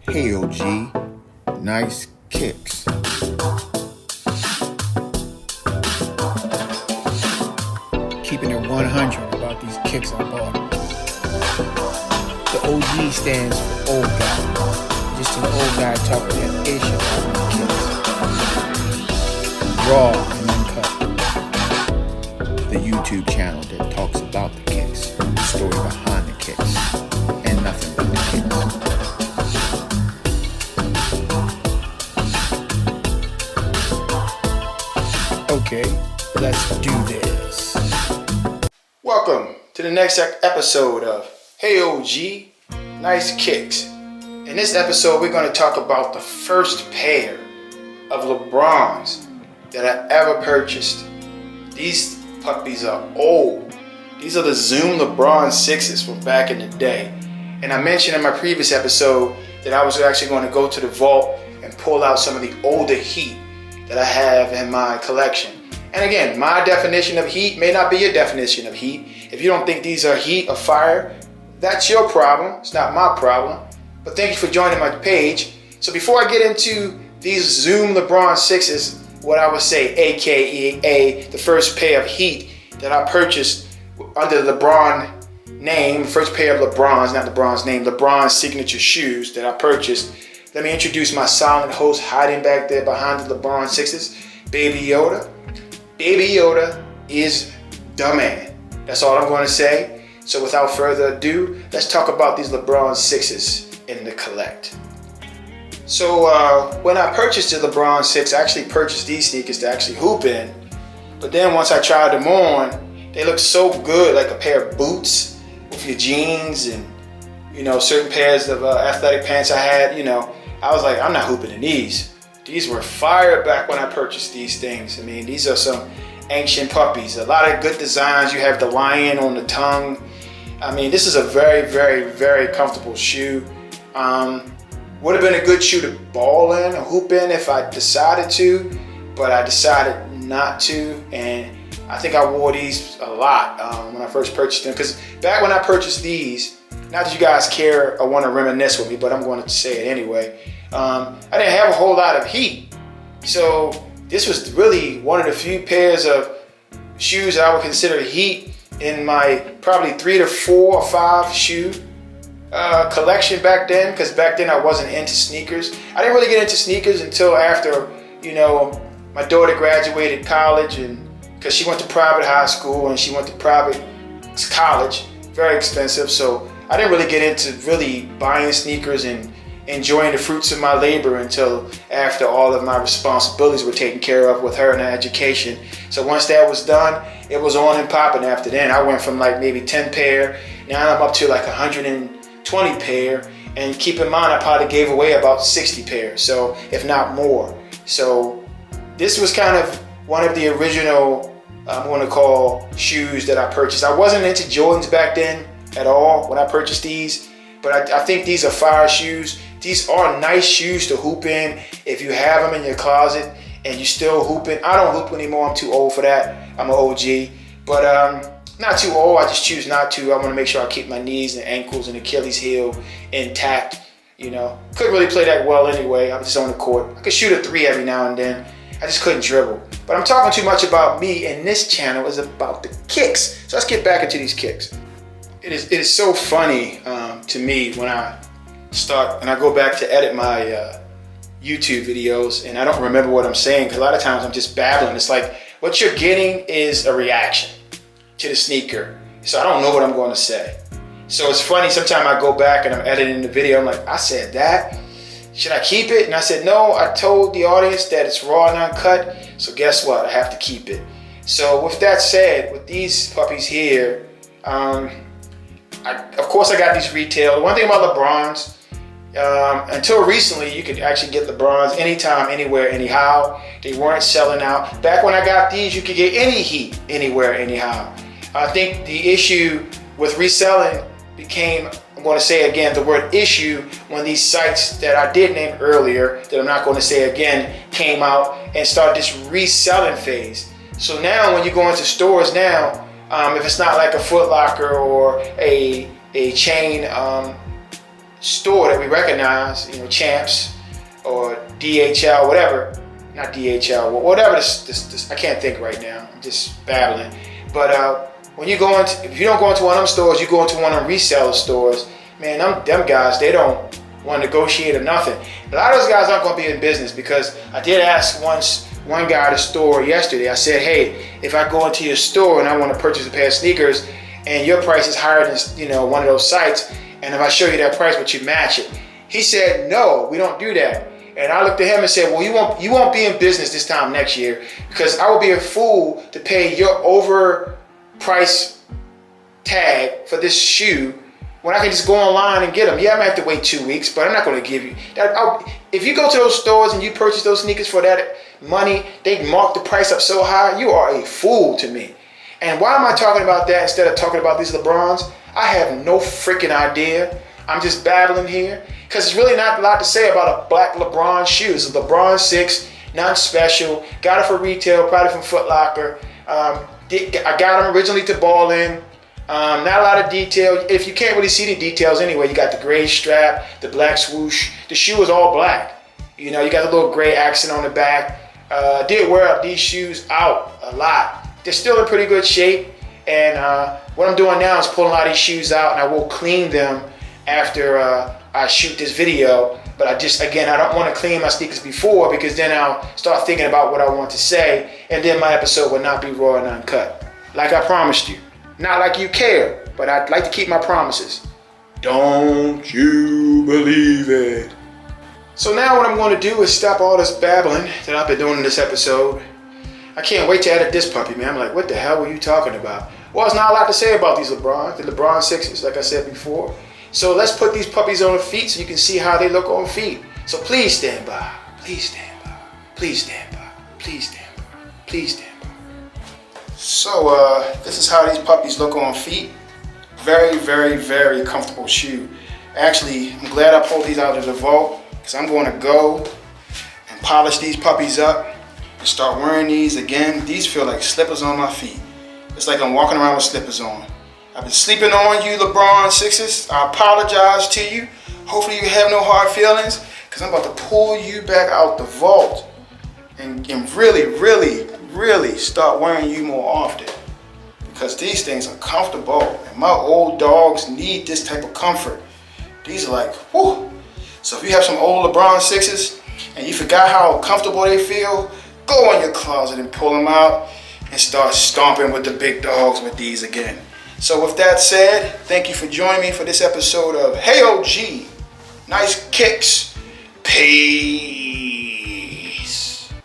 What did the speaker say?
Hey OG, nice kicks. Keeping it 100 about these kicks I bought. The OG stands for old guy. Just an old guy talking that ish about my kicks. Raw and uncut. The YouTube channel that talks about the kicks, the story behind the kicks, and nothing but the kicks. Okay, let's do this. Welcome to the next episode of Hey OG, Nice Kicks. In this episode, we're going to talk about the first pair of LeBrons that I ever purchased. These puppies are old. These are the Zoom LeBron 6s from back in the day. And I mentioned in my previous episode that I was actually going to go to the vault and pull out some of the older Heat that I have in my collection. And again, my definition of Heat may not be your definition of Heat. If you don't think these are Heat or fire, that's your problem. It's not my problem. But thank you for joining my page. So before I get into these Zoom LeBron 6s, what I would say, aka the first pair of Heat that I purchased under the LeBron name, first pair of LeBrons, not LeBron's name, LeBron's signature shoes that I purchased. Let me introduce my silent host hiding back there behind the LeBron 6s, Baby Yoda. Baby Yoda is the man. That's all I'm going to say. So without further ado, let's talk about these LeBron 6s in the collect. So when I purchased the LeBron 6, I actually purchased these sneakers to actually hoop in. But then once I tried them on, they looked so good, like a pair of boots with your jeans and, certain pairs of athletic pants I had, I was like, I'm not hooping in these. These were fire back when I purchased these things. I mean, these are some ancient puppies. A lot of good designs. You have the lion on the tongue. I mean, this is a very, very, very comfortable shoe. Would have been a good shoe to ball in or hoop in if I decided to, but I decided not to. And I think I wore these a lot when I first purchased them. Because back when I purchased these, not that you guys care or want to reminisce with me, but I'm going to say it anyway. I didn't have a whole lot of Heat. So this was really one of the few pairs of shoes I would consider Heat in my probably 3 to 4 or 5 shoe collection back then, because back then I wasn't into sneakers. I didn't really get into sneakers until after, my daughter graduated college, and because she went to private high school and she went to private college, very expensive. So I didn't really get into really buying sneakers and enjoying the fruits of my labor until after all of my responsibilities were taken care of with her and her education. So once that was done, it was on and popping after then. I went from like maybe 10 pair, now I'm up to like 120 pair. And keep in mind, I probably gave away about 60 pairs, so if not more. So this was kind of one of the original, I'm going to call, shoes that I purchased. I wasn't into Jordans back then at all when I purchased these, but I think these are fire shoes. These are nice shoes to hoop in if you have them in your closet and you still hooping. I don't hoop anymore. I'm too old for that. I'm an OG, but not too old. I just choose not to. I want to make sure I keep my knees and ankles and Achilles heel intact. Couldn't really play that well anyway. I'm just on the court. I could shoot a 3 every now and then. I just couldn't dribble. But I'm talking too much about me, and this channel is about the kicks. So let's get back into these kicks. It is so funny to me when I go back to edit my YouTube videos and I don't remember what I'm saying, because a lot of times I'm just babbling. It's like what you're getting is a reaction to the sneaker. So I don't know what I'm going to say. So it's funny, sometimes I go back and I'm editing the video, I'm like, I said that? Should I keep it? And I said, no, I told the audience that it's raw and uncut, so guess what? I have to keep it. So with that said, with these puppies here, of course I got these retail. The one thing about LeBrons, until recently, you could actually get LeBrons anytime, anywhere, anyhow. They weren't selling out. Back when I got these, you could get any Heat anywhere, anyhow. I think the issue with reselling became, I'm going to say again the word issue, when these sites that I did name earlier, that I'm not going to say again, came out and started this reselling phase. So now when you go into stores now, if it's not like a Foot Locker or a chain store that we recognize, Champs or DHL, whatever. Not DHL, whatever this I can't think right now. I'm just babbling. But when you go into, if you don't go into one of them stores, you go into one of them reseller stores. Man, them guys, they don't want to negotiate or nothing. A lot of those guys aren't going to be in business, because I did ask one guy at the store yesterday. I said, hey, if I go into your store and I want to purchase a pair of sneakers and your price is higher than one of those sites, and if I show you that price, would you match it? He said, no, we don't do that. And I looked at him and said, well, you won't be in business this time next year, because I would be a fool to pay your overpriced tag for this shoe when I can just go online and get them. Yeah, I might have to wait 2 weeks, but I'm not going to give you that. If you go to those stores and you purchase those sneakers for that money, they mark the price up so high, you are a fool to me. And why am I talking about that instead of talking about these LeBrons? I have no freaking idea. I'm just babbling here, because it's really not a lot to say about a black LeBron shoe. It's a LeBron 6, nothing special. Got it for retail, probably from Foot Locker. I got them originally to Ball In. Not a lot of detail. If you can't really see the details anyway, you got the gray strap, the black swoosh. The shoe is all black. You got the little gray accent on the back. Did wear these shoes out a lot. They're still in pretty good shape. And what I'm doing now is pulling a lot of these shoes out, and I will clean them after I shoot this video. But I don't want to clean my sneakers before, because then I'll start thinking about what I want to say, and then my episode will not be raw and uncut. Like I promised you. Not like you care, but I'd like to keep my promises. Don't you believe it? So now what I'm going to do is stop all this babbling that I've been doing in this episode. I can't wait to edit this puppy, man. I'm like, what the hell were you talking about? Well, there's not a lot to say about these LeBrons, the LeBron 6s, like I said before. So let's put these puppies on the feet so you can see how they look on feet. So please stand by. Please stand by. Please stand by. Please stand by. Please stand by. So this is how these puppies look on feet. Very, very, very comfortable shoe. Actually, I'm glad I pulled these out of the vault, because I'm going to go and polish these puppies up and start wearing these again. These feel like slippers on my feet. It's like I'm walking around with slippers on. I've been sleeping on you, LeBron 6s. I apologize to you. Hopefully you have no hard feelings, because I'm about to pull you back out the vault and really, really, really start wearing you more often, because these things are comfortable, and my old dogs need this type of comfort. These are like, whoo. So if you have some old LeBron 6s and you forgot how comfortable they feel, go in your closet and pull them out and start stomping with the big dogs with these again. So with that said, thank you for joining me for this episode of Hey OG, Nice Kicks. Peace.